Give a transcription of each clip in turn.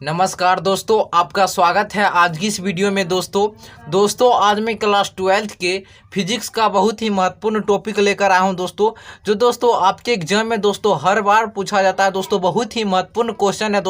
नमस्कार दोस्तों, आपका स्वागत है आज की इस वीडियो में। दोस्तों आज मैं क्लास 12th के फिजिक्स का बहुत ही महत्वपूर्ण टॉपिक लेकर आया हूं जो दोस्तों आपके एग्जाम में दोस्तों हर बार पूछा जाता है। दोस्तों बहुत ही महत्वपूर्ण क्वेश्चन है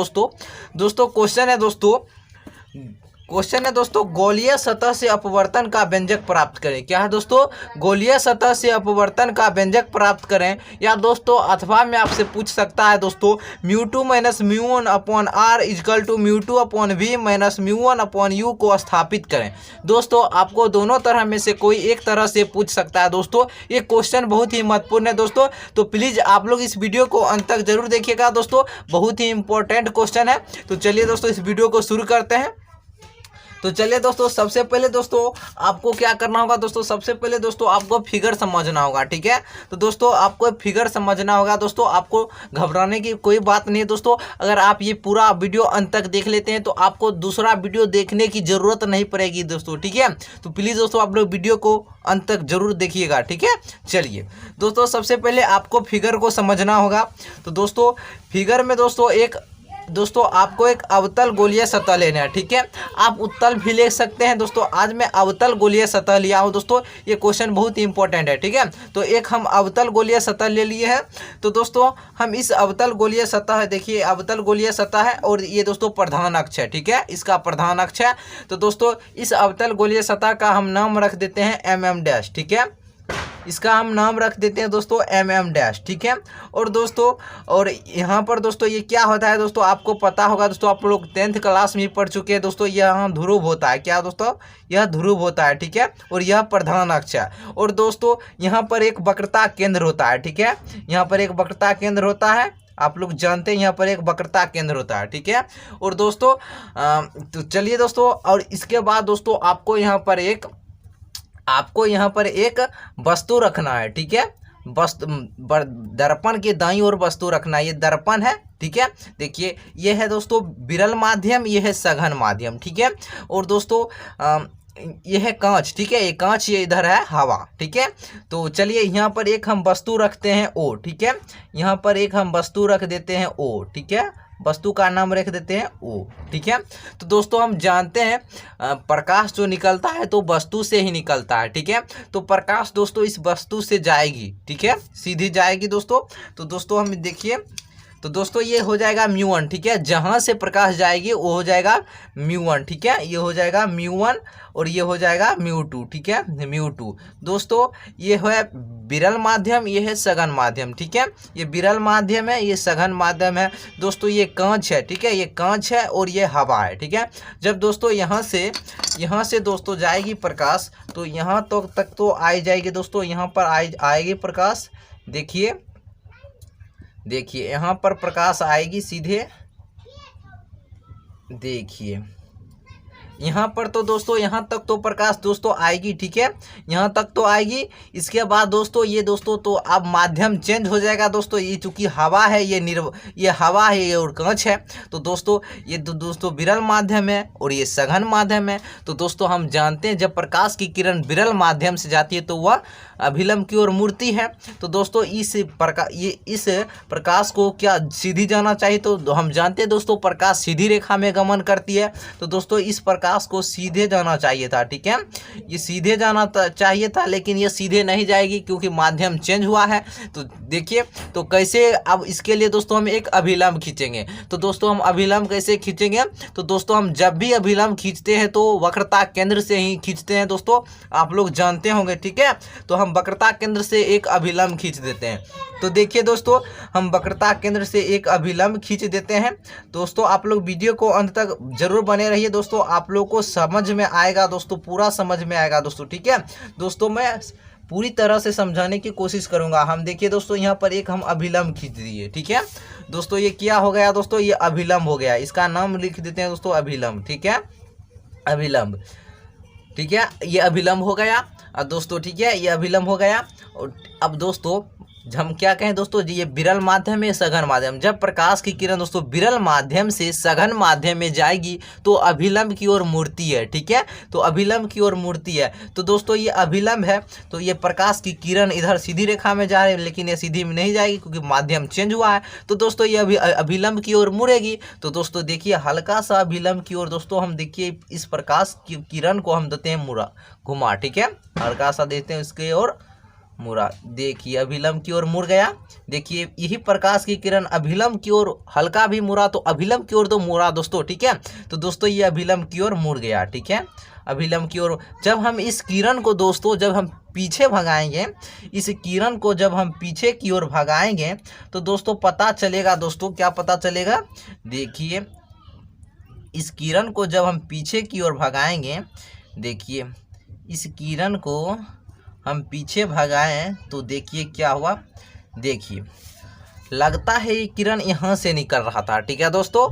क्वेश्चन है दोस्तों गोलीय सतह से अपवर्तन का व्यंजक प्राप्त करें। क्या है दोस्तों? गोलीय सतह से अपवर्तन का व्यंजक प्राप्त करें। या दोस्तों अथवा में आपसे पूछ सकता है दोस्तों μ2 - μ1 upon r equal to μ2 upon v minus μ1 upon u को स्थापित करें। दोस्तों आपको दोनों तरह में से कोई एक तरह से पूछ सकता है। दोस्तों ये क्वेश्चन बहुत ही महत्वपूर्ण है दोस्तों, तो प्लीज़ आप लोग इस वीडियो को अंत तक जरूर देखिएगा दोस्तों, बहुत ही इंपॉर्टेंट क्वेश्चन है। तो चलिए दोस्तों इस वीडियो को शुरू करते हैं। तो चलिए दोस्तों सबसे पहले दोस्तों आपको क्या करना होगा सबसे पहले दोस्तों आपको फिगर समझना होगा, ठीक है। तो दोस्तों आपको फिगर समझना होगा दोस्तों, आपको घबराने की कोई बात नहीं है दोस्तों। अगर आप ये पूरा वीडियो अंत तक देख लेते हैं तो आपको दूसरा वीडियो देखने की ज़रूरत नहीं पड़ेगी दोस्तों, ठीक है। तो प्लीज़ दोस्तों आप लोग वीडियो को अंत तक जरूर देखिएगा, ठीक है। चलिए दोस्तों सबसे पहले आपको फिगर को समझना होगा। तो दोस्तों फिगर में दोस्तों आपको एक अवतल गोलीय सतह लेना है, ठीक है। आप उत्तल भी ले सकते हैं दोस्तों, आज मैं अवतल गोलीय सतह लिया हूँ दोस्तों। ये क्वेश्चन बहुत ही इंपॉर्टेंट है, ठीक है। तो एक हम अवतल गोलीय सतह ले लिए हैं। तो दोस्तों हम इस अवतल गोलीय सतह, देखिए अवतल गोलीय सतह है और ये दोस्तों प्रधान अक्ष है, ठीक है, इसका प्रधान अक्ष है। तो दोस्तों इस अवतल गोलीय सतह का हम नाम रख देते हैं mm', ठीक है। इसका हम नाम रख देते हैं दोस्तों mm', ठीक है। और दोस्तों और यहाँ पर दोस्तों ये क्या होता है दोस्तों, आपको पता होगा दोस्तों, आप लोग 10th क्लास में पढ़ चुके हैं दोस्तों। यहाँ ध्रुव होता है, क्या दोस्तों? यह ध्रुव होता है, ठीक है। और यह प्रधान अक्ष है। और दोस्तों यहाँ पर एक वक्रता केंद्र होता है, ठीक है। यहाँ पर एक वक्रता केंद्र होता है, आप लोग जानते हैं यहाँ पर एक वक्रता केंद्र होता है, ठीक है। और दोस्तों तो चलिए दोस्तों, और इसके बाद दोस्तों आपको यहाँ पर एक वस्तु रखना है, ठीक है। दर्पण के दाईं ओर वस्तु रखना है, ये दर्पण है, ठीक है। देखिए ये है दोस्तों विरल माध्यम, ये है सघन माध्यम, ठीक है। और दोस्तों ये है कांच, ठीक है, ये कांच, ये इधर है हवा, ठीक है। तो चलिए यहाँ पर एक हम वस्तु रखते हैं O, ठीक है। यहाँ पर एक हम वस्तु रख देते हैं O, ठीक है, वस्तु का नाम रख देते हैं O, ठीक है। तो दोस्तों हम जानते हैं प्रकाश जो निकलता है तो वस्तु से ही निकलता है, ठीक है। तो प्रकाश दोस्तों इस वस्तु से जाएगी, ठीक है, सीधी जाएगी दोस्तों। तो दोस्तों हम देखिए, तो दोस्तों ये हो जाएगा μ1, ठीक है। जहाँ से प्रकाश जाएगी वो हो जाएगा μ1, ठीक है। ये हो जाएगा μ1 और ये हो जाएगा μ2, ठीक है, μ2। दोस्तों ये है विरल माध्यम, ये है सघन माध्यम, ठीक है। ये विरल माध्यम है, ये सघन माध्यम है दोस्तों। ये कांच है, ठीक है, ये कांच है और ये हवा है, ठीक है। जब दोस्तों यहाँ से दोस्तों जाएगी प्रकाश, तो यहाँ तक तो आई जाएगी दोस्तों, यहाँ पर आएगी प्रकाश। देखिए यहाँ पर प्रकाश आएगी सीधे, देखिए यहाँ पर तो दोस्तों यहाँ तक तो प्रकाश दोस्तों आएगी, ठीक है, यहाँ तक तो आएगी। इसके बाद दोस्तों ये दोस्तों तो अब माध्यम चेंज हो जाएगा दोस्तों। ये चूँकि हवा है, ये हवा है, ये और कांच है। तो दोस्तों ये दोस्तों विरल माध्यम है और ये सघन माध्यम है। तो दोस्तों हम जानते हैं जब प्रकाश की किरण विरल माध्यम से जाती है तो वह अभिलंब की ओर मुड़ती है। तो दोस्तों इस प्रकाश को क्या सीधी जाना चाहिए? तो हम जानते हैं दोस्तों प्रकाश सीधी रेखा में गमन करती है। तो दोस्तों इस प्रकाश को सीधे जाना चाहिए था, ठीक है, ये सीधे जाना चाहिए था, लेकिन ये सीधे नहीं जाएगी क्योंकि माध्यम चेंज हुआ है। तो देखिए तो कैसे, अब इसके लिए दोस्तों हम एक अभिलंब खींचेंगे। तो दोस्तों हम अभिलंब कैसे खींचेंगे? तो दोस्तों हम जब भी अभिलंब खींचते हैं तो वक्रता केंद्र से ही खींचते हैं दोस्तों, आप लोग जानते होंगे, ठीक है। तो हम वक्रता केंद्र से एक अभिलंब खींच देते हैं। तो देखिए दोस्तों हम वक्रता केंद्र से एक अभिलंब खींच देते हैं। दोस्तों आप लोग वीडियो को अंत तक जरूर बने रहिए दोस्तों, आप लोग को समझ में आएगा दोस्तों, पूरा समझ में आएगा दोस्तों, ठीक है। दोस्तों मैं पूरी तरह से समझाने की कोशिश करूंगा। हम देखिए दोस्तों यहाँ पर एक हम अभिलंब खींच दिए, ठीक है। दोस्तों ये क्या हो गया दोस्तों? ये अभिलंब हो गया, इसका नाम लिख देते हैं दोस्तों अभिलंब, ठीक है, अभिलंब, ठीक है। ये अभिलंब हो गया दोस्तों, ठीक है, ये अभिलंब हो गया। और अब दोस्तों हम क्या कहें दोस्तों जी, ये विरल माध्यम है सघन माध्यम। जब प्रकाश की किरण दोस्तों विरल माध्यम से सघन माध्यम में जाएगी तो अभिलंब की ओर मुड़ती है, ठीक है। तो अभिलंब की ओर मुड़ती है, तो दोस्तों ये अभिलंब है। तो ये प्रकाश की किरण इधर सीधी रेखा में जा रही है, लेकिन ये सीधी में नहीं जाएगी क्योंकि माध्यम चेंज हुआ है। तो दोस्तों ये अभिलंब की ओर मुड़ेगी। तो दोस्तों देखिए हल्का सा अभिलंब की ओर दोस्तों हम देखिए इस प्रकाश की किरण को हम देते हैं मुड़ा घुमा, ठीक है। हल्का सा देते हैं इसके ओर मुड़ा, देखिए अभिलंब की ओर मुड़ गया। देखिए यही प्रकाश की किरण अभिलंब की ओर हल्का भी मुड़ा तो अभिलंब की ओर तो मुड़ा दोस्तों, ठीक है। तो दोस्तों ये अभिलंब की ओर मुड़ गया, ठीक है। अभिलंब की ओर जब हम इस किरण को दोस्तों जब हम पीछे भगाएंगे, इस किरण को जब हम पीछे की ओर भगाएंगे तो दोस्तों पता चलेगा, दोस्तों क्या पता चलेगा, देखिए इस किरण को जब हम पीछे की ओर भगाएंगे, देखिए इस किरण को हम पीछे भगाएं तो देखिए क्या हुआ, देखिए लगता है ये किरण यहाँ से निकल रहा था, ठीक है दोस्तों।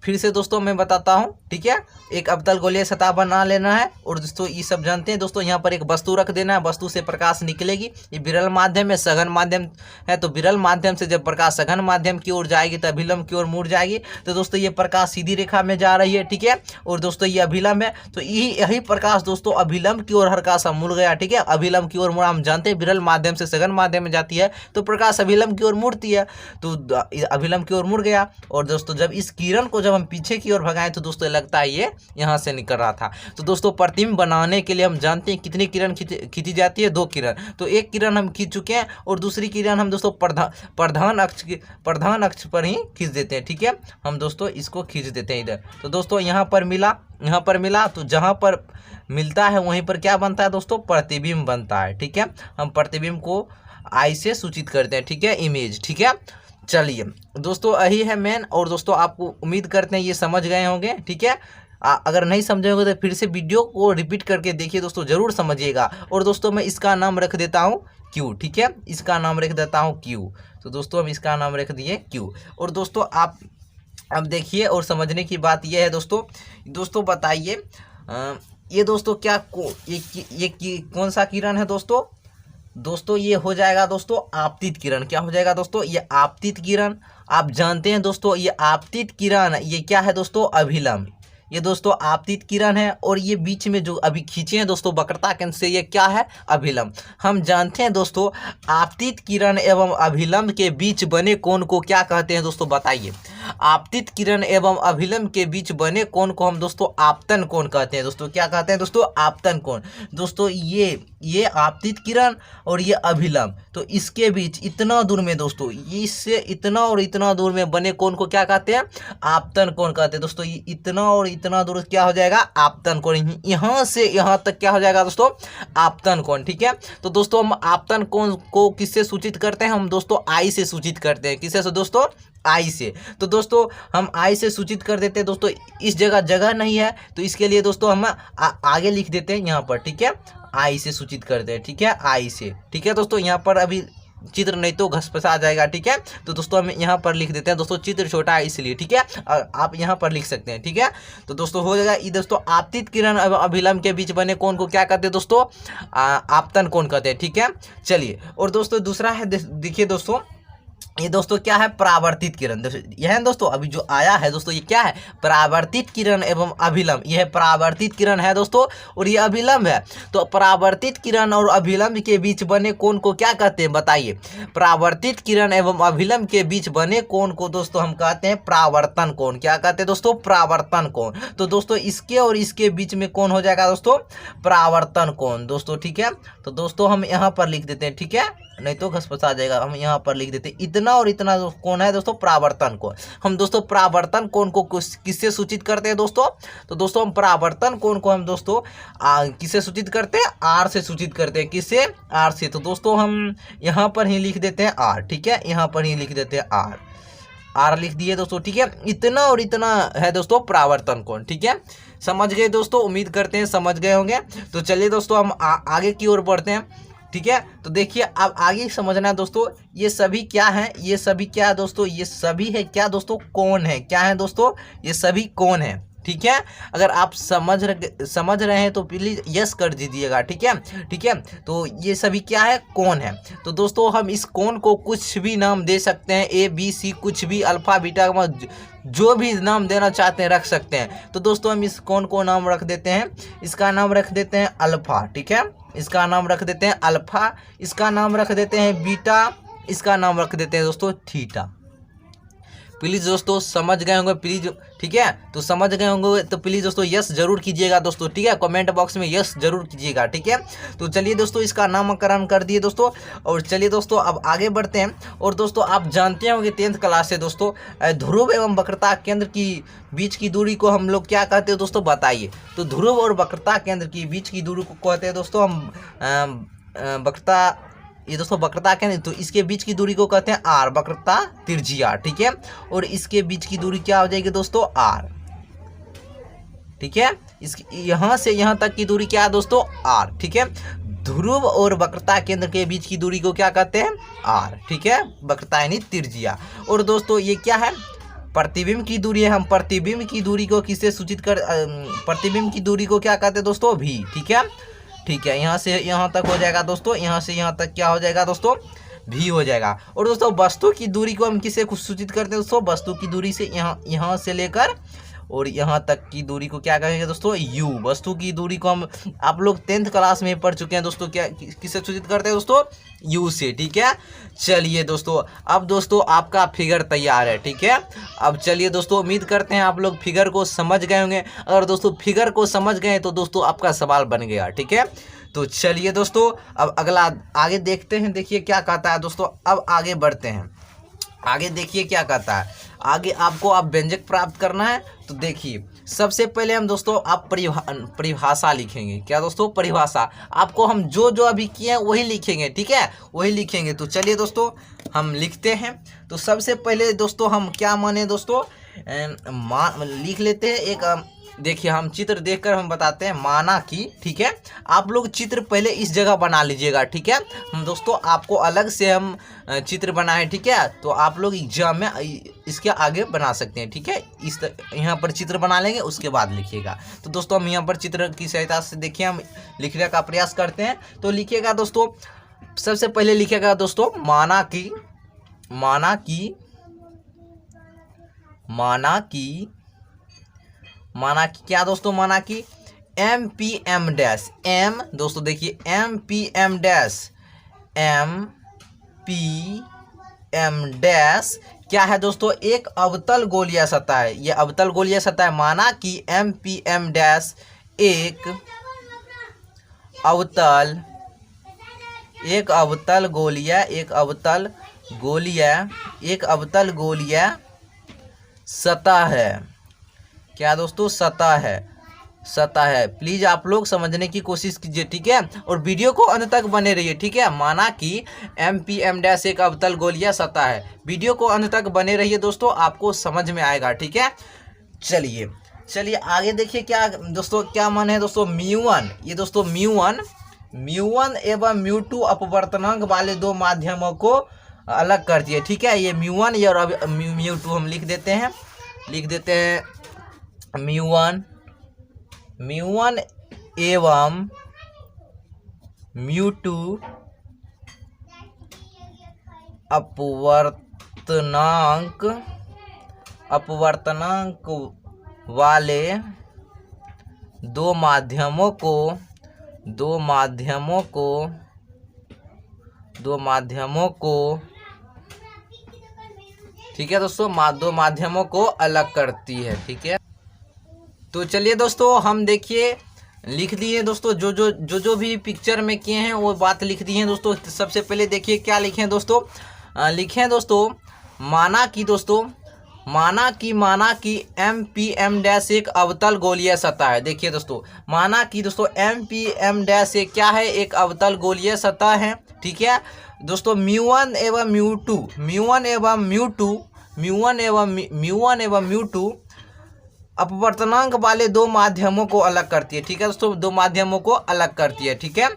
फिर से दोस्तों मैं बताता हूँ, ठीक है। एक अवतल गोलीय सतह बना लेना है और दोस्तों ये सब जानते हैं दोस्तों, यहाँ पर एक वस्तु रख देना है, वस्तु से प्रकाश निकलेगी। ये विरल माध्यम है, सघन माध्यम है। तो विरल माध्यम से जब प्रकाश सघन माध्यम की ओर जाएगी तो अभिलंब की ओर मुड़ जाएगी। तो दोस्तों ये प्रकाश सीधी रेखा में जा रही है, ठीक है। और दोस्तों ये अभिलंब है, तो यही प्रकाश दोस्तों अभिलंब की ओर हल्का सा मुड़ गया, ठीक है। अभिलंब की ओर मुड़ा, हम जानते हैं विरल माध्यम से सघन माध्यम में जाती है तो प्रकाश अभिलंब की ओर मुड़ती है। तो अभिलंब की ओर मुड़ गया और दोस्तों जब इस किरण को जब हम पीछे की ओर भगाएं तो दोस्तों लगता है ये यहाँ से निकल रहा था। तो दोस्तों प्रतिबिंब बनाने के लिए हम जानते हैं कितनी किरण खींची जाती है, 2 किरण। तो एक किरण हम खींच चुके हैं और दूसरी किरण हम दोस्तों प्रधान अक्ष पर ही खींच देते हैं, ठीक है। हम दोस्तों इसको खींच देते हैं इधर। तो दोस्तों यहाँ पर मिला, तो जहाँ पर मिलता है वहीं पर क्या बनता है दोस्तों, प्रतिबिंब बनता है, ठीक है। हम प्रतिबिंब को आई से सूचित करते हैं, ठीक है, इमेज, ठीक है। चलिए दोस्तों यही है मेन। और दोस्तों आपको उम्मीद करते हैं ये समझ गए होंगे, ठीक है। अगर नहीं समझे होंगे तो फिर से वीडियो को रिपीट करके देखिए दोस्तों, ज़रूर समझिएगा। और दोस्तों मैं इसका नाम रख देता हूँ क्यू, ठीक है, इसका नाम रख देता हूँ क्यू। तो दोस्तों हम इसका नाम रख दिए क्यू। और दोस्तों आप अब देखिए और समझने की बात यह है दोस्तों बताइए ये दोस्तों ये कौन सा किरण है दोस्तों ये हो जाएगा दोस्तों आपतित किरण। क्या हो जाएगा दोस्तों, ये आपतित किरण। आप जानते हैं दोस्तों ये आपतित किरण ये क्या है दोस्तों, अभिलंब। ये दोस्तों आपतित किरण है और ये बीच में जो अभी खींचे हैं दोस्तों वक्रता केंद्र से, ये क्या है, अभिलंब। हम जानते हैं दोस्तों आपतित किरण एवं अभिलंब के बीच बने कोण को क्या कहते हैं दोस्तों, बताइए। आपतित किरण एवं अभिलंब के बीच बने कोण को हम दोस्तों आपतन कोण कहते हैं दोस्तों। क्या कहते हैं दोस्तों, आपतन कोण। दोस्तों ये आपतित किरण और ये अभिलंब, तो इसके बीच इतना दूर में दोस्तों, इससे इतना और इतना दूर में बने कोण को क्या कहते हैं, आपतन कोण कहते हैं दोस्तों। ये इतना और इतना दूर क्या हो जाएगा, आपतन कोण। यहाँ से यहाँ तक क्या हो जाएगा दोस्तों, आपतन कोण, ठीक है। तो दोस्तों हम आपतन कोण को किससे सूचित करते हैं, हम दोस्तों आई से सूचित करते हैं। किससे दोस्तों, आई से। तो दोस्तों हम आई से सूचित कर देते हैं दोस्तों। इस जगह नहीं है तो इसके लिए दोस्तों हम आगे लिख देते हैं यहाँ पर, ठीक है, आई से सूचित करते हैं, ठीक है, आई से, ठीक है दोस्तों। यहाँ पर अभी चित्र नहीं तो घसपसा आ जाएगा, ठीक है। तो दोस्तों हम यहाँ पर लिख देते हैं दोस्तों, चित्र छोटा है इसलिए, ठीक है। आप यहाँ पर लिख सकते हैं, ठीक है। तो दोस्तों हो जाएगा ये दोस्तों आपतित किरण अभिलंब के बीच बने कोण को क्या कहते हैं दोस्तों, आपतन कोण कहते हैं, ठीक है। चलिए और दोस्तों दूसरा है, देखिए दोस्तों ये दोस्तों क्या है, परावर्तित किरण। यह है दोस्तों अभी जो आया है दोस्तों, ये क्या है, परावर्तित किरण एवं अभिलंब। यह परावर्तित किरण है दोस्तों और ये अभिलंब है। तो परावर्तित किरण और अभिलंब के बीच बने कोण को क्या कहते हैं, बताइए। परावर्तित किरण एवं अभिलंब के बीच बने कोण को दोस्तों हम कहते हैं परावर्तन कोण। क्या कहते हैं दोस्तों, परावर्तन कोण। तो दोस्तों इसके और इसके बीच में कौन हो जाएगा दोस्तों, परावर्तन कोण दोस्तों, ठीक है। तो दोस्तों हम यहाँ पर लिख देते हैं, ठीक है, नहीं तो घसपसा आ जाएगा। हम यहाँ पर लिख देते हैं इतना और इतना कोण है दोस्तों, परावर्तन कोण। हम दोस्तों परावर्तन कोण को किससे सूचित करते हैं दोस्तों, तो दोस्तों हम परावर्तन कोण को हम दोस्तों किससे सूचित करते हैं, आर से सूचित करते हैं। किससे, आर से। तो दोस्तों हम यहाँ पर ही लिख देते हैं आर, ठीक है, यहाँ पर ही लिख देते हैं आर लिख दिए दोस्तों, ठीक है। इतना और इतना है दोस्तों परावर्तन कोण, ठीक है। समझ गए दोस्तों, उम्मीद करते हैं समझ गए होंगे। तो चलिए दोस्तों हम आगे की ओर बढ़ते हैं, ठीक है। तो देखिए अब आगे समझना है दोस्तों, ये सभी क्या है, ये सभी क्या है दोस्तों, ये सभी है क्या दोस्तों, कोण है। क्या है दोस्तों, ये सभी कोण है, ठीक है। अगर आप समझ रहे हैं तो प्लीज़ यस कर दीजिएगा, ठीक है, ठीक है। तो ये सभी क्या है, कोण है। तो दोस्तों हम इस कोण को कुछ भी नाम दे सकते हैं, ए बी सी, कुछ भी, अल्फा बीटा जो भी नाम देना चाहते हैं रख सकते हैं। तो दोस्तों हम इस कोण को नाम रख देते हैं, इसका नाम रख देते हैं अल्फा, ठीक है, इसका नाम रख देते हैं अल्फा, इसका नाम रख देते हैं बीटा, इसका नाम रख देते हैं दोस्तों थीटा। प्लीज़ दोस्तों समझ गए होंगे, प्लीज़, ठीक है। तो समझ गए होंगे तो प्लीज़ दोस्तों यस जरूर कीजिएगा दोस्तों, ठीक है, कमेंट बॉक्स में यस जरूर कीजिएगा, ठीक है। तो चलिए दोस्तों इसका नामकरण कर दिए दोस्तों, और चलिए दोस्तों अब आगे बढ़ते हैं। और दोस्तों आप जानते होंगे 10th क्लास से दोस्तों ध्रुव एवं वक्रता केंद्र की बीच की दूरी को हम लोग क्या कहते हैं दोस्तों, बताइए। तो ध्रुव और वक्रता केंद्र की बीच की दूरी को कहते हैं दोस्तों हम वक्रता, ये दोस्तों वक्रता क्या नहीं, तो इसके बीच की दूरी को कहते हैं आर, वक्रता त्रिज्या, ठीक है। और इसके बीच की दूरी क्या हो जाएगी दोस्तों, आर, ठीक है। इस यहाँ से यहाँ तक की दूरी क्या है दोस्तों, आर, ठीक है। ध्रुव और वक्रता केंद्र के बीच की दूरी को क्या कहते हैं, आर, ठीक है, वक्रता यानी त्रिज्या। और दोस्तों ये क्या है, प्रतिबिंब की दूरी है। हम प्रतिबिंब की दूरी को किससे सूचित कर, प्रतिबिंब की दूरी को क्या कहते हैं दोस्तों, भी, ठीक है, ठीक है। यहाँ से यहाँ तक हो जाएगा दोस्तों, यहाँ से यहाँ तक क्या हो जाएगा दोस्तों, भी हो जाएगा। और दोस्तों वस्तु की दूरी को हम किससे सूचित करते हैं दोस्तों, वस्तु की दूरी से यहाँ से लेकर और यहाँ तक की दूरी को क्या कहेंगे दोस्तों, यू। वस्तु की दूरी को हम, आप लोग 10th क्लास में पढ़ चुके हैं दोस्तों, क्या किससे सूचित करते हैं दोस्तों, यू से, ठीक है। चलिए दोस्तों अब दोस्तों आपका फिगर तैयार है, ठीक है। अब चलिए दोस्तों उम्मीद करते हैं आप लोग फिगर को समझ गए होंगे। अगर दोस्तों फिगर को समझ गए तो दोस्तों आपका सवाल बन गया, ठीक है। तो चलिए दोस्तों अब अगला आगे देखते हैं, देखिए क्या कहता है दोस्तों। अब आगे बढ़ते हैं, आगे देखिए क्या कहता है। आगे आपको आप व्यंजक प्राप्त करना है। तो देखिए सबसे पहले हम दोस्तों आप परिभाषा लिखेंगे। क्या दोस्तों, परिभाषा। आपको हम जो जो अभी किए हैं वही लिखेंगे, ठीक है, वही लिखेंगे। तो चलिए दोस्तों हम लिखते हैं। तो सबसे पहले दोस्तों हम क्या माने दोस्तों, लिख लेते हैं एक, देखिए हम चित्र देखकर हम बताते हैं। माना कि, ठीक है, आप लोग चित्र पहले इस जगह बना लीजिएगा, ठीक है। हम दोस्तों आपको अलग से हम चित्र बनाए, ठीक है। तो आप लोग एग्जाम में इसके आगे बना सकते हैं, ठीक है। इस यहाँ पर चित्र बना लेंगे, उसके बाद लिखिएगा। तो दोस्तों हम यहाँ पर चित्र की सहायता से देखिए हम लिखने का प्रयास करते हैं। तो लिखिएगा दोस्तों, सबसे पहले लिखिएगा दोस्तों माना कि, माना कि, माना कि, माना कि क्या दोस्तों, माना कि M P M dash, M दोस्तों देखिए M P M dash, M P M dash क्या है दोस्तों, एक अवतल गोलीय सतह है। यह अवतल गोलीय सतह है। माना कि एम पी एम डैश एक अवतल गोलीय, एक अवतल गोलीय सतह है। क्या दोस्तों, सतह है, सतह है। प्लीज आप लोग समझने की कोशिश कीजिए, ठीक है, और वीडियो को अंत तक बने रहिए, ठीक है। माना कि एम पी एम डैश एक अवतल गोलीय सतह है। वीडियो को अंत तक बने रहिए दोस्तों, आपको समझ में आएगा, ठीक है। चलिए आगे देखिए क्या दोस्तों, क्या मान है दोस्तों, म्यू1। ये दोस्तों म्यू1 एवं म्यू2 अपवर्तनांक वाले दो माध्यमों को अलग कर दिए, ठीक है। ये म्यू1 और म्यू2 हम लिख देते हैं म्यू1 एवं म्यू2 अपवर्तनांक वाले दो माध्यमों को ठीक है दोस्तों, दो माध्यमों को अलग करती है, ठीक है। तो चलिए दोस्तों हम देखिए लिख दिए दोस्तों, जो भी पिक्चर में किए हैं वो बात लिख दी है दोस्तों। सबसे पहले देखिए क्या लिखे हैं दोस्तों, लिखे हैं दोस्तों माना कि एम पी एम डैश एक अवतल गोलीय सतह है। देखिए दोस्तों माना कि दोस्तों एम पी एम डैश एक क्या है, एक अवतल गोलीय सतह है, ठीक है दोस्तों। म्यू1 एवं म्यू2 अपवर्तनांक वाले दो माध्यमों को अलग करती है, ठीक है दोस्तों, दो माध्यमों को अलग करती है, ठीक है।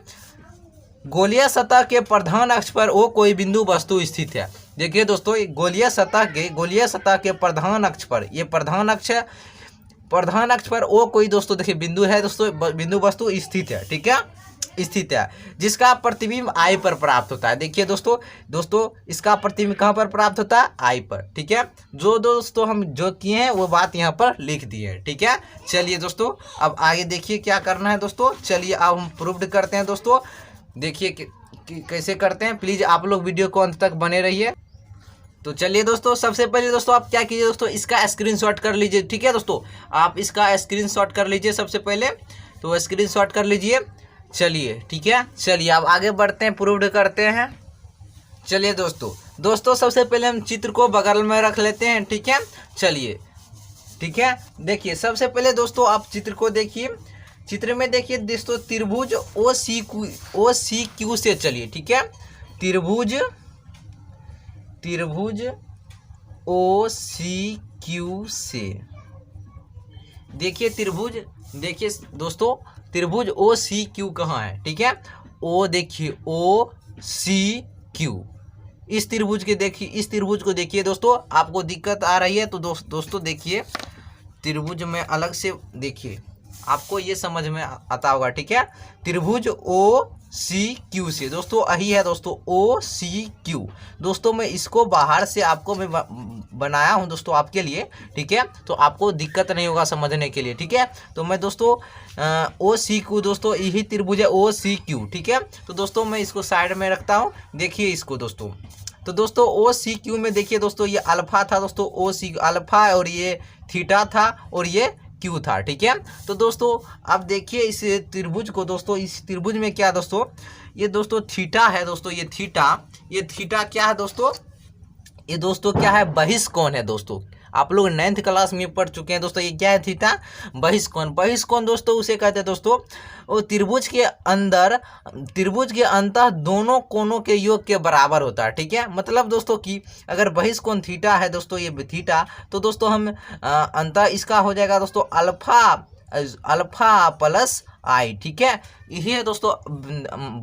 गोलीय सतह के प्रधान अक्ष पर वो कोई बिंदु वस्तु स्थित है। देखिए दोस्तों गोलीय सतह के प्रधान अक्ष पर, ये प्रधान अक्ष है, प्रधान अक्ष पर ओ कोई दोस्तों देखिए बिंदु है दोस्तों, बिंदु वस्तु स्थित है, ठीक है, स्थित है, जिसका प्रतिबिंब आई पर प्राप्त होता है। देखिए दोस्तों इसका प्रतिबिंब कहाँ पर प्राप्त होता है, आई पर, ठीक है। जो दोस्तों हम जो किए हैं वो बात यहाँ पर लिख दी है, ठीक है। चलिए दोस्तों अब आगे देखिए क्या करना है दोस्तों। चलिए अब हम प्रूव्ड करते हैं दोस्तों। देखिए कैसे करते हैं, प्लीज आप लोग वीडियो को अंत तक बने रहिए। तो चलिए दोस्तों सबसे पहले दोस्तों आप क्या कीजिए दोस्तों, इसका स्क्रीनशॉट कर लीजिए, ठीक है दोस्तों। आप इसका स्क्रीनशॉट कर लीजिए सबसे पहले, तो स्क्रीनशॉट कर लीजिए। चलिए ठीक है, चलिए अब आगे बढ़ते हैं, प्रूव्ड करते हैं। चलिए दोस्तों सबसे पहले हम चित्र को बगल में रख लेते हैं, ठीक है। चलिए ठीक है, देखिए सबसे पहले दोस्तों आप चित्र को देखिए। चित्र में देखिए दोस्तों त्रिभुज ओ सी क्यू से, चलिए ठीक है, त्रिभुज ओ सी क्यू से, देखिए त्रिभुज, देखिए दोस्तों त्रिभुज ओ सी क्यू कहाँ है, ठीक है। ओ देखिए ओ सी क्यू, इस त्रिभुज के देखिए, इस त्रिभुज को देखिए दोस्तों। आपको दिक्कत आ रही है तो दोस्तों देखिए त्रिभुज में अलग से देखिए, आपको ये समझ में आता होगा, ठीक है। त्रिभुज ओ सी क्यू से दोस्तों यही है दोस्तों, ओ सी क्यू। दोस्तों मैं इसको बाहर से आपको मैं बनाया हूं दोस्तों आपके लिए, ठीक है, तो आपको दिक्कत नहीं होगा समझने के लिए, ठीक है। तो मैं दोस्तों ओ सी क्यू दोस्तों यही त्रिभुज है ओ सी क्यू, ठीक है। तो दोस्तों मैं इसको साइड में रखता हूँ, देखिए इसको दोस्तों। तो दोस्तों ओ सी क्यू में देखिए दोस्तों ये अल्फा था दोस्तों, ओ सी अल्फा, और ये थीटा था, और ये क्यू था, ठीक है। तो दोस्तों अब देखिए इस त्रिभुज को दोस्तों, इस त्रिभुज में क्या दोस्तों, ये दोस्तों थीटा है दोस्तों, ये थीटा क्या है दोस्तों, ये दोस्तों क्या है, बहिष्कोण है दोस्तों। आप लोग 9th क्लास में पढ़ चुके हैं दोस्तों, ये क्या है थीटा, बहिष्कोण दोस्तों उसे कहते हैं दोस्तों, वो त्रिभुज के अंतः दोनों कोणों के योग के बराबर होता है, ठीक है। मतलब दोस्तों कि अगर बहिष्कोण थीटा है दोस्तों, ये थीटा, तो दोस्तों हम अंतः इसका हो जाएगा दोस्तों अल्फा प्लस आई, ठीक है। यही है दोस्तों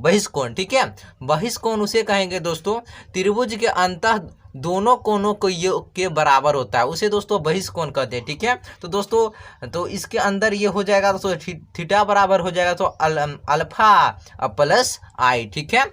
बहिष्कोण, ठीक है। बहिष्कोण उसे कहेंगे दोस्तों त्रिभुज के अंतः दोनों कोणों को योग के बराबर होता है, उसे दोस्तों बहिष्कोण कहते हैं, ठीक है। तो दोस्तों तो इसके अंदर ये हो जाएगा दोस्तों थीटा बराबर हो जाएगा तो अल्फा प्लस आई, ठीक है।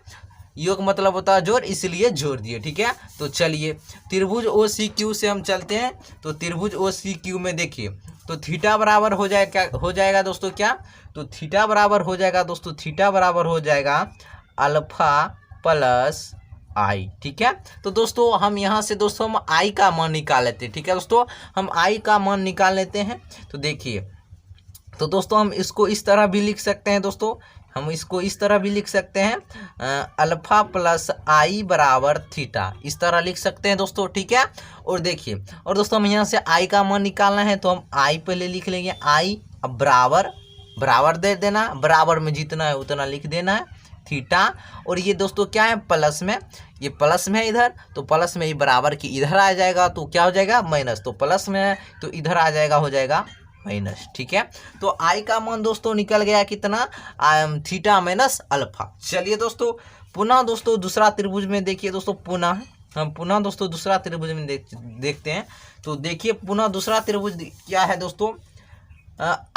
योग मतलब होता है जोड़, इसलिए जोड़ दिए, ठीक है। तो चलिए त्रिभुज ओ सी क्यू से हम चलते हैं। तो त्रिभुज ओ सी क्यू में देखिए तो थीटा बराबर हो जाएगा दोस्तों क्या, तो थीटा बराबर हो जाएगा दोस्तों, थीटा बराबर हो जाएगा अल्फा प्लस आई, ठीक है। तो दोस्तों हम यहाँ से दोस्तों हम आई का मान निकाल लेते हैं, ठीक है दोस्तों, हम आई का मान निकाल लेते हैं। तो देखिए तो दोस्तों हम इसको इस तरह भी लिख सकते हैं दोस्तों, हम इसको इस तरह भी लिख सकते हैं अल्फा प्लस आई बराबर थीटा, इस तरह लिख सकते हैं दोस्तों, ठीक है। और देखिए और दोस्तों हम यहाँ से आई का मान निकालना है, तो हम आई पहले लिख लेंगे, आई अब बराबर दे देना, बराबर में जितना है उतना लिख देना है थीटा, और ये दोस्तों क्या है प्लस में, ये प्लस में है इधर, तो प्लस में ये बराबर की इधर आ जाएगा, तो क्या हो जाएगा माइनस, तो प्लस में है तो इधर आ जाएगा, हो जाएगा माइनस, ठीक है। तो आई का मान दोस्तों निकल गया कितना, थीटा माइनस अल्फा। चलिए दोस्तों पुनः दोस्तों दूसरा त्रिभुज में देखिए दोस्तों, हम पुनः दोस्तों दूसरा त्रिभुज में देखते हैं। तो देखिए पुनः दूसरा त्रिभुज क्या है दोस्तों,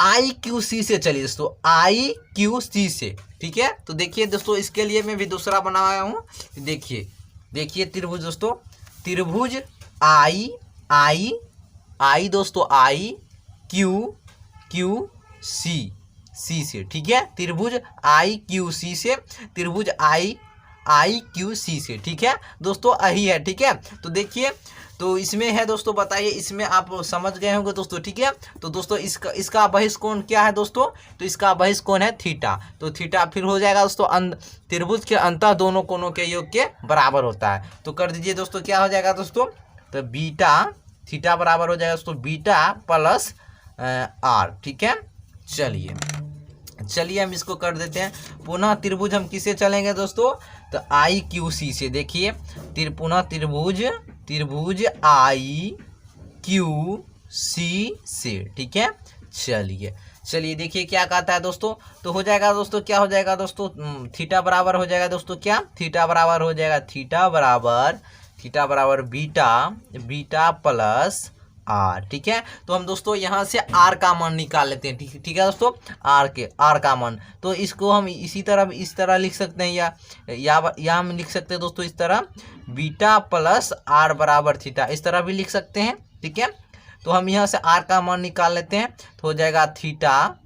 आई क्यू सी से, चलिए दोस्तों आई क्यू सी से, ठीक है। तो देखिए दोस्तों इसके लिए मैं भी दूसरा बनाया हूँ, देखिए त्रिभुज दोस्तों, त्रिभुज आई दोस्तों आई क्यू सी से, ठीक है। त्रिभुज आई क्यू सी से, त्रिभुज आई क्यू सी से, ठीक है दोस्तों यही है, ठीक है। तो देखिए तो इसमें है दोस्तों, बताइए इसमें आप समझ गए होंगे दोस्तों, ठीक है। तो दोस्तों इसका बहिष्कोण क्या है दोस्तों, तो इसका बहिष्कोण है थीटा, तो थीटा फिर हो जाएगा दोस्तों त्रिभुज के अंतः दोनों कोणों के योग के बराबर होता है। तो कर दीजिए दोस्तों, क्या हो जाएगा दोस्तों, तो बीटा थीटा बराबर हो जाएगा दोस्तों बीटा प्लस आर, ठीक है। चलिए हम इसको कर देते हैं। पुनः त्रिभुज हम किसे चलेंगे दोस्तों, तो आई क्यू सी से, देखिए पुनः त्रिभुज आई क्यू सी से, ठीक है। चलिए देखिए क्या कहता है दोस्तों, तो हो जाएगा दोस्तों, क्या हो जाएगा दोस्तों, थीटा बराबर हो जाएगा दोस्तों, क्या थीटा बराबर हो जाएगा, थीटा बराबर बीटा प्लस आर। ठीक है, तो हम दोस्तों यहाँ से आर का मान निकाल लेते हैं। ठीक है दोस्तों, आर का मान, तो इसको हम इसी तरह इस तरह लिख सकते हैं, या हम लिख सकते हैं दोस्तों इस तरह, बीटा प्लस आर बराबर थीटा, इस तरह भी लिख सकते हैं। ठीक है, तो हम यहाँ से आर का मान निकाल लेते हैं, तो हो जाएगा थीटा,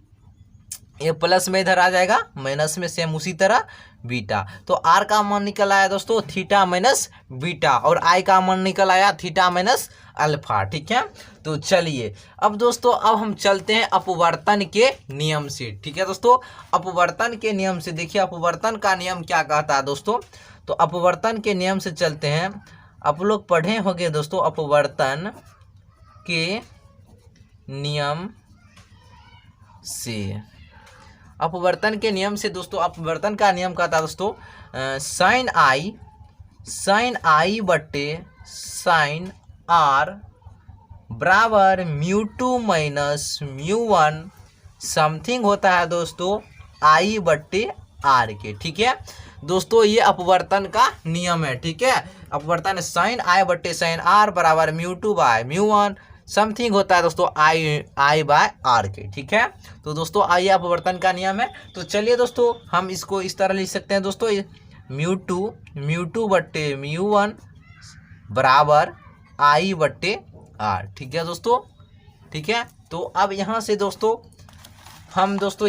ये प्लस में इधर आ जाएगा, माइनस में सेम उसी तरह बीटा। तो आर का मान निकल आया दोस्तों थीटा माइनस बीटा, और आई का मान निकल आया थीटा माइनस अल्फा। ठीक है, तो चलिए अब दोस्तों अब हम चलते हैं अपवर्तन के नियम से। ठीक है दोस्तों, अपवर्तन के नियम से देखिए अपवर्तन का नियम क्या कहता है दोस्तों। तो अपवर्तन के नियम से चलते हैं। आप लोग पढ़े होंगे दोस्तों अपवर्तन के नियम से। अपवर्तन के नियम से दोस्तों, अपवर्तन का नियम कहता है दोस्तों साइन आई बट्टे साइन आर बराबर म्यू2 माइनस म्यू1 समथिंग होता है दोस्तों आई बट्टे आर के। ठीक है दोस्तों, ये अपवर्तन का नियम है। ठीक है, अपवर्तन साइन आई बट्टे साइन आर बराबर म्यू2 बाय म्यू1 समथिंग होता है दोस्तों आई बाय आर के। ठीक है, तो दोस्तों आइए अपवर्तन का नियम है। तो चलिए दोस्तों हम इसको इस तरह लिख सकते हैं दोस्तों, म्यू2 बट्टे म्यू1 बराबर आई बट्टे आर। ठीक है दोस्तों, ठीक है, तो अब यहाँ से दोस्तों हम दोस्तों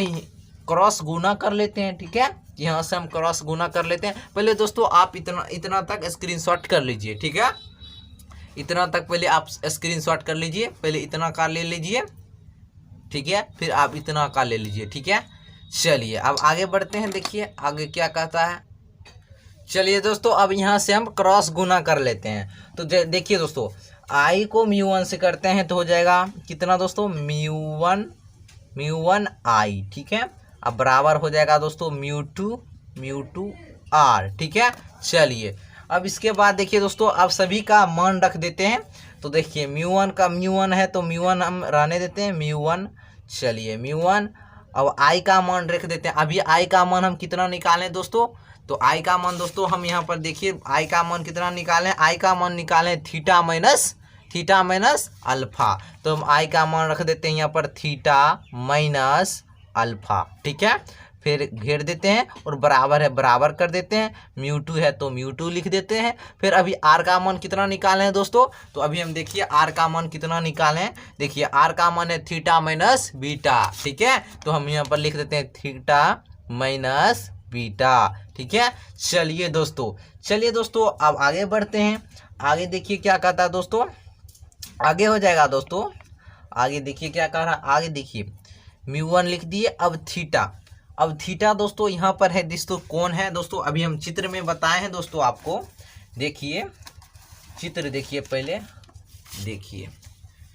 क्रॉस गुना कर लेते हैं। ठीक है, यहाँ से हम क्रॉस गुना कर लेते हैं। पहले दोस्तों आप इतना तक स्क्रीनशॉट कर लीजिए। ठीक है, इतना तक पहले आप स्क्रीनशॉट कर लीजिए, पहले इतना का ले लीजिए। ठीक है, फिर आप इतना का ले लीजिए। ठीक है, चलिए अब आगे बढ़ते हैं, देखिए आगे क्या कहता है। चलिए दोस्तों अब यहाँ से हम क्रॉस गुना कर लेते हैं। तो देखिए दोस्तों आई को म्यू1 से करते हैं तो हो जाएगा कितना दोस्तों, म्यू1 आई। ठीक है, अब बराबर हो जाएगा दोस्तों म्यू2 आर। ठीक है, चलिए अब इसके बाद देखिए दोस्तों अब सभी का मान रख देते हैं। तो देखिए म्यू1 है तो म्यू1 हम रहने देते हैं म्यू1। चलिए म्यू1, अब आई का मान रख देते हैं। अभी आई का मान हम कितना निकालें दोस्तों, तो आई का मान दोस्तों हम यहाँ पर देखिए आई का मान कितना निकालें, आई का मान निकालें थीटा माइनस अल्फा। तो हम आई का मान रख देते हैं यहाँ पर थीटा माइनस अल्फा। ठीक है, फिर घेर देते हैं और बराबर है बराबर कर देते हैं, म्यू2 है तो म्यू2 लिख देते हैं। फिर अभी आर का मान कितना निकालें दोस्तों, तो अभी हम देखिए आर का मान कितना निकालें। देखिए आर का मान है थीटा माइनस बीटा। ठीक है, तो हम यहाँ पर लिख देते हैं थीटा माइनस बीटा। ठीक है, चलिए दोस्तों अब आगे बढ़ते हैं। आगे देखिए क्या कहता है दोस्तों, आगे हो जाएगा दोस्तों, आगे देखिए क्या कह रहा है। आगे देखिए म्यू1 लिख दिए, अब थीटा दोस्तों यहाँ पर है दोस्तों कौन है दोस्तों, अभी हम चित्र में बताए हैं दोस्तों आपको। देखिए चित्र देखिए, पहले देखिए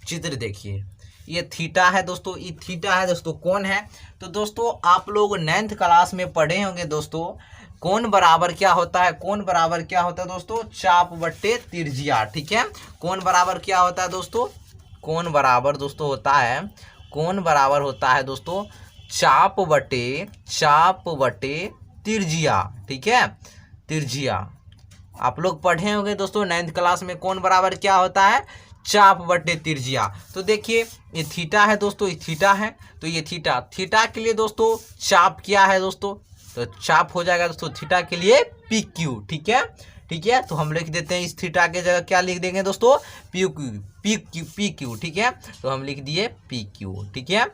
चित्र देखिए, ये थीटा है दोस्तों, ये थीटा है दोस्तों कौन है। तो दोस्तों आप लोग 9th क्लास में पढ़े होंगे दोस्तों कोण बराबर क्या होता है, कोण बराबर क्या होता है दोस्तों, चाप बट्टे त्रिज्या। ठीक है, कोण बराबर क्या होता है दोस्तों, कोण बराबर दोस्तों होता है, कोण बराबर होता है दोस्तों चाप बटे त्रिज्या। ठीक है, त्रिज्या आप लोग पढ़े होंगे दोस्तों 9th क्लास में, कोण बराबर क्या होता है, चाप बटे त्रिज्या। तो देखिए ये थीटा है दोस्तों, ये थीटा है, तो ये थीटा के लिए दोस्तों चाप क्या है दोस्तों, तो चाप हो जाएगा दोस्तों थीटा के लिए पी क्यू। ठीक है, तो हम लिख देते हैं इस थीटा के जगह क्या लिख देंगे दोस्तों, पी क्यू। ठीक है, तो हम लिख दिए पी क्यू। ठीक है,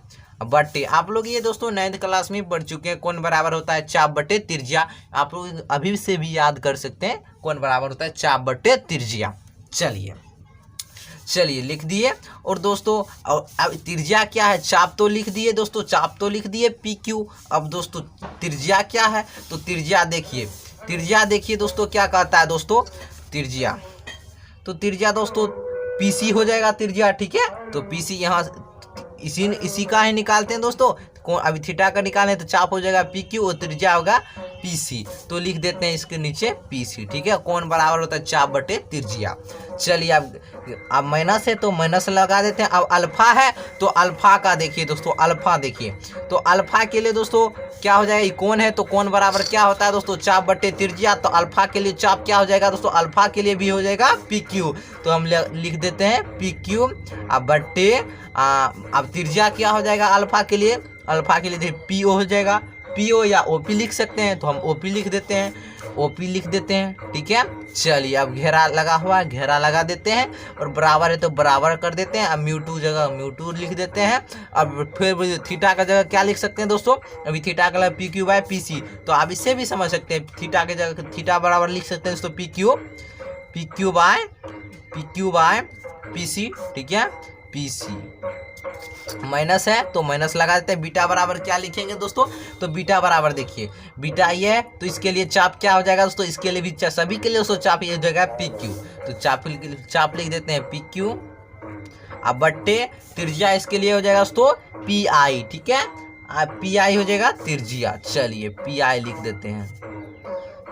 बटे आप लोग ये दोस्तों 9th क्लास में पढ़ चुके हैं, कोण बराबर होता है चाप बटे त्रिज्या। आप लोग अभी से भी याद कर सकते हैं, कोण बराबर होता है चाप बटे त्रिज्या। चलिए लिख दिए। और दोस्तों अब त्रिज्या क्या है, चाप तो लिख दिए दोस्तों, चाप तो लिख दिए पी क्यू। अब दोस्तों त्रिज्या क्या है, तो त्रिज्या देखिए दोस्तों क्या कहता है दोस्तों, त्रिज्या तो त्रिज्या दोस्तों पीसी हो जाएगा त्रिज्या। ठीक है, तो पीसी यहाँ इसी का ही निकालते हैं दोस्तों, अभी थीटा का निकालें तो चाप हो जाएगा पी क्यू और त्रिज्या होगा पीसी, तो लिख देते हैं इसके नीचे पीसी। ठीक है, कोण बराबर होता है चाप बटे त्रिज्या। चलिए अब माइनस है तो माइनस लगा देते हैं। अब अल्फा है तो अल्फा का देखिए दोस्तों, अल्फा देखिए तो अल्फा के लिए दोस्तों क्या हो जाएगा, कोण है तो कोण बराबर क्या होता है दोस्तों, चाप बट्टे त्रिज्या। तो अल्फा के लिए चाप क्या हो जाएगा दोस्तों, अल्फा के लिए भी हो जाएगा पी क्यू। तो हम लिख देते हैं पी क्यू अब बट्टे अब त्रिज्या क्या हो जाएगा अल्फा के लिए, अल्फा के लिए देखिए पी ओ हो जाएगा, पी ओ या ओ पी लिख सकते हैं तो हम ओ पी लिख देते हैं, ओपी लिख देते हैं। ठीक है, चलिए अब घेरा लगा हुआ है, घेरा लगा देते हैं और बराबर है तो बराबर कर देते हैं। अब म्यू2 जगह म्यू2 लिख देते हैं। अब फिर थीटा का जगह क्या लिख सकते हैं दोस्तों, अभी थीटा का P Q by P C, तो आप इससे भी समझ सकते हैं थीटा के जगह थीटा बराबर लिख सकते हैं दोस्तों P Q by P C. ठीक है, पी सी माइनस है तो माइनस लगा देते हैं। बीटा बराबर क्या लिखेंगे दोस्तों, तो बीटा बराबर देखिए बीटा ये है तो इसके लिए चाप क्या हो जाएगा दोस्तों, इसके लिए भी सभी के लिए दोस्तों चाप ये हो जाएगा पी क्यू। तो चाप लिख देते हैं पी क्यू अब बट्टे त्रिज्या इसके लिए हो जाएगा दोस्तों पी आई। ठीक है, पी आई हो जाएगा त्रिज्या। चलिए पी आई लिख देते हैं,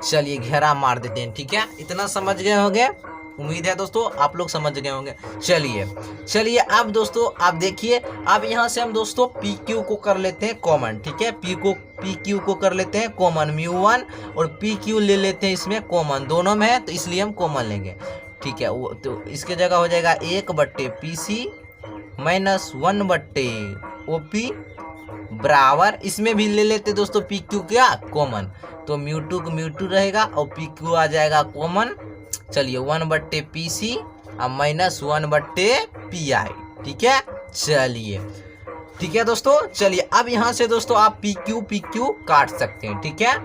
चलिए घेरा मार देते हैं। ठीक है, इतना समझ गए होंगे, उम्मीद है दोस्तों आप लोग समझ गए होंगे। चलिए अब दोस्तों आप देखिए, अब यहाँ से हम दोस्तों पी क्यू को कर लेते हैं कॉमन। ठीक है, पी क्यू को कर लेते हैं कॉमन, म्यू1 और पी क्यू ले लेते हैं इसमें कॉमन, दोनों में है तो इसलिए हम कॉमन लेंगे। ठीक है, तो इसके जगह हो जाएगा 1 बट्टे पी सी माइनस 1 बट्टे ओ पी बराबर, इसमें भी ले लेते दोस्तों पी क्यू क्या कॉमन, तो म्यू2 को म्यू2 रहेगा और पी क्यू आ जाएगा कॉमन। चलिए 1 बट्टे पी सी अब माइनस 1 बट्टे पी आई। ठीक है, चलिए ठीक है दोस्तों। चलिए अब यहाँ से दोस्तों आप पी क्यू काट सकते हैं। ठीक है,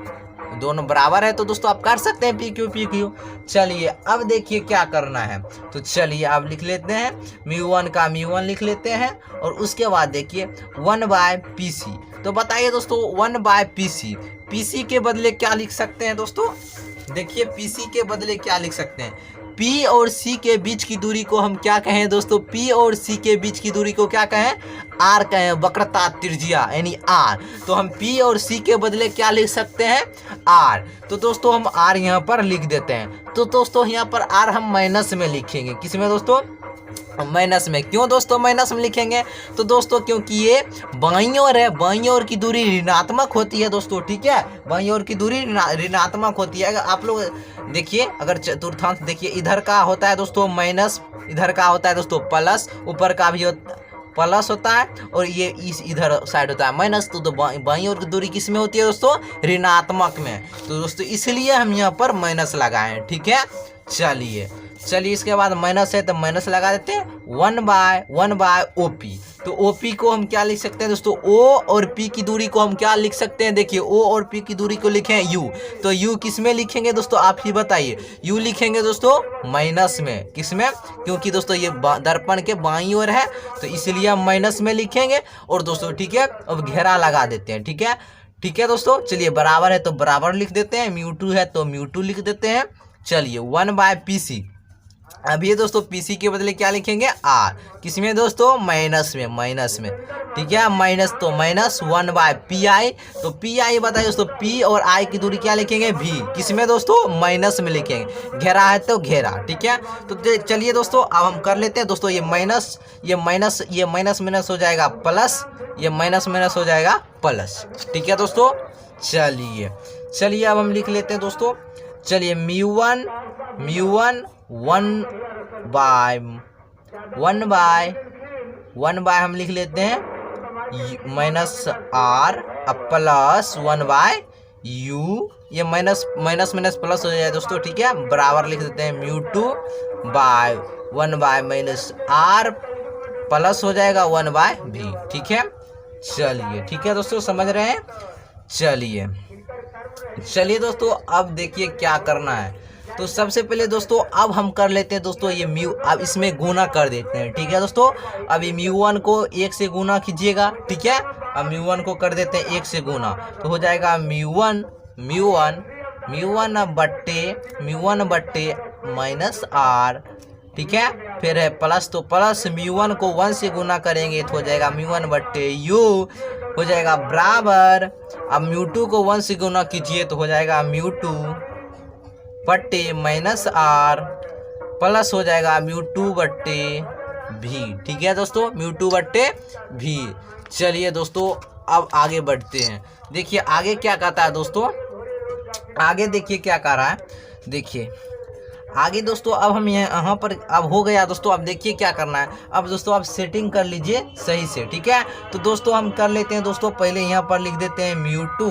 दोनों बराबर है तो दोस्तों आप काट सकते हैं पी क्यू। चलिए अब देखिए क्या करना है, तो चलिए आप लिख लेते हैं म्यू1 का म्यू1 लिख लेते हैं और उसके बाद देखिए 1 बाय पी सी। तो बताइए दोस्तों 1 बाय पी सी के बदले क्या लिख सकते हैं दोस्तों, देखिए पीसी के बदले क्या लिख सकते हैं, P और C के बीच की दूरी को हम क्या कहें दोस्तों, P और C के बीच की दूरी को क्या कहें, R कहें, वक्रता त्रिज्या यानी R। तो हम P और C के बदले क्या लिख सकते हैं, R। तो दोस्तों हम R यहाँ पर लिख देते हैं। तो दोस्तों यहाँ पर R हम माइनस में लिखेंगे, किसमें दोस्तों, माइनस में। क्यों दोस्तों माइनस में लिखेंगे, तो दोस्तों क्योंकि ये बाईं ओर है, बाईं ओर की दूरी ऋणात्मक होती है दोस्तों। ठीक है, बाईं ओर की दूरी ऋणात्मक होती है। अगर आप लोग देखिए, अगर चतुर्थांश देखिए, इधर का होता है दोस्तों माइनस, इधर का होता है दोस्तों प्लस, ऊपर का भी प्लस होता है और ये इस इधर साइड होता है माइनस। तो बाईं ओर की दूरी किस में होती है दोस्तों, ऋणात्मक में। तो दोस्तों इसलिए हम यहाँ पर माइनस लगाए। ठीक है, चलिए इसके बाद माइनस है तो माइनस लगा देते हैं 1 बाय ओ पी। तो ओ पी को हम क्या लिख सकते हैं दोस्तों, ओ और पी की दूरी को हम क्या लिख सकते हैं, देखिए ओ और पी की दूरी को लिखें यू। तो यू किस में लिखेंगे दोस्तों, आप ही बताइए। यू लिखेंगे दोस्तों माइनस में, किस में, क्योंकि दोस्तों ये दर्पण के बाईं ओर है तो इसलिए हम माइनस में लिखेंगे। और दोस्तों ठीक है, अब घेरा लगा देते हैं। ठीक है दोस्तों, चलिए बराबर है तो बराबर लिख देते हैं, म्यू2 है तो म्यू2 लिख देते हैं। चलिए 1 बाय पी सी, अब ये दोस्तों पीसी के बदले क्या लिखेंगे, आर, किसमें दोस्तों, माइनस में। ठीक है, माइनस तो माइनस 1 बाय पी आई। तो पी आई बताइए दोस्तों, पी और आई की दूरी क्या लिखेंगे, भी, किसमें दोस्तों, माइनस में लिखेंगे। घेरा है तो घेरा। ठीक है, तो चलिए दोस्तों अब हम कर लेते हैं दोस्तों, ये माइनस हो जाएगा प्लस, ये माइनस हो जाएगा प्लस। ठीक है दोस्तों, चलिए अब हम लिख लेते हैं दोस्तों, चलिए म्यू1 1 बाय हम लिख लेते हैं माइनस आर अब प्लस 1 बाय यू, ये माइनस प्लस हो जाए दोस्तों। ठीक है, बराबर लिख देते हैं mu two by 1 by minus R plus हो जाएगा 1 बाय भी। ठीक है, ठीक है दोस्तों, समझ रहे हैं। चलिए दोस्तों अब देखिए क्या करना है। तो सबसे पहले दोस्तों अब हम कर लेते हैं दोस्तों ये म्यू, अब इसमें गुना कर देते हैं। ठीक है दोस्तों, अब ये म्यू1 को 1 से गुना कीजिएगा। ठीक है, अब म्यू1 को कर देते हैं 1 से गुना, तो हो जाएगा म्यू1 बट्टे माइनस आर। ठीक है, फिर है प्लस, तो प्लस म्यू1 को 1 से गुना करेंगे तो हो जाएगा म्यू1 बट्टे यू, हो जाएगा बराबर। अब म्यू2 को 1 से गुना कीजिए तो हो जाएगा म्यू2 बट्टे माइनस आर प्लस हो जाएगा म्यू2 बट्टे भी। ठीक है दोस्तों, म्यू2 बट्टे भी। चलिए दोस्तों अब आगे बढ़ते हैं। देखिए आगे क्या कहता है दोस्तों, आगे देखिए क्या कह रहा है। देखिए आगे दोस्तों अब हम यहाँ पर अब हो गया दोस्तों। अब देखिए क्या करना है। अब दोस्तों आप सेटिंग कर लीजिए सही से। ठीक है, तो दोस्तों हम कर लेते हैं दोस्तों। पहले यहाँ पर लिख देते हैं म्यू2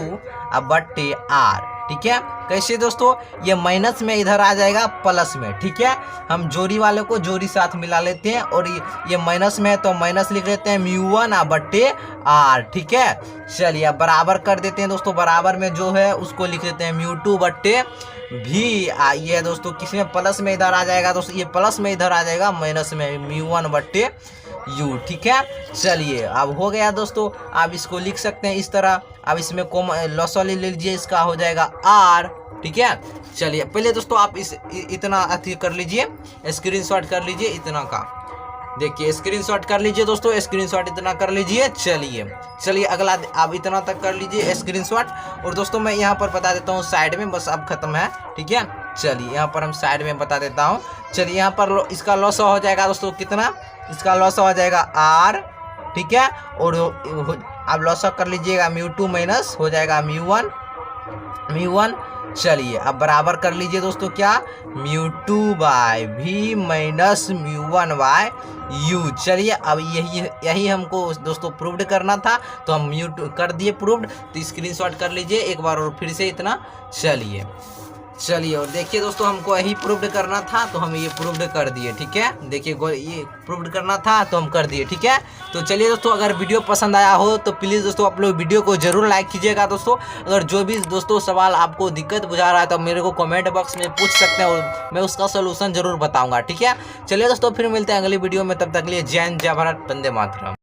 बट्टे आर। ठीक है, कैसे दोस्तों, ये माइनस में इधर आ जाएगा प्लस में। ठीक है, हम जोड़ी वाले को जोड़ी साथ मिला लेते हैं और ये माइनस में है तो माइनस लिख लेते हैं म्यू1 बट्टे आर। ठीक है, चलिए अब बराबर कर देते हैं दोस्तों। बराबर में जो है उसको लिख देते हैं म्यू2 बट्टे भी। ये दोस्तों किसमें प्लस में इधर आ जाएगा दोस्तों, ये प्लस में इधर आ जाएगा माइनस में म्यू1 बट्टे यू। ठीक है, चलिए अब हो गया दोस्तों। आप इसको लिख सकते हैं इस तरह। अब इसमें लॉसो ले लीजिए, इसका हो जाएगा आर। ठीक है, चलिए पहले दोस्तों आप इतना अति कर लीजिए, स्क्रीनशॉट कर लीजिए इतना का। देखिए स्क्रीनशॉट कर लीजिए दोस्तों, स्क्रीनशॉट इतना कर लीजिए। चलिए अगला आप इतना तक कर लीजिए स्क्रीनशॉट। और दोस्तों मैं यहाँ पर बता देता हूँ साइड में, बस अब खत्म है। ठीक है, चलिए यहाँ पर हम साइड में बता देता हूँ। चलिए यहाँ पर इसका लॉस हो जाएगा दोस्तों कितना, इसका लॉस हो जाएगा आर। ठीक है, और आप लॉस कर लीजिएगा म्यू2 माइनस हो जाएगा म्यू1। चलिए अब बराबर कर लीजिए दोस्तों क्या, म्यू2 बाय भी माइनस म्यू1 बाय यू। चलिए अब यही हमको दोस्तों प्रूव्ड करना था, तो हम म्यू2 कर दिए प्रूव्ड। तो स्क्रीनशॉट कर लीजिए एक बार और फिर से इतना। चलिए और देखिए दोस्तों हमको यही प्रूव्ड करना था तो हम ये प्रूव्ड कर दिए। ठीक है, देखिए ये प्रूव्ड करना था तो हम कर दिए। ठीक है, तो चलिए दोस्तों अगर वीडियो पसंद आया हो तो प्लीज़ दोस्तों आप लोग वीडियो को जरूर लाइक कीजिएगा दोस्तों। अगर जो भी दोस्तों सवाल आपको दिक्कत बुझा रहा है तो मेरे को कमेंट बॉक्स में पूछ सकते हैं और मैं उसका सोल्यूशन जरूर बताऊँगा। ठीक है, चलिए दोस्तों फिर मिलते हैं अगली वीडियो में, तब तक के लिए जय हिंद, जय भारत, वंदे मातरम।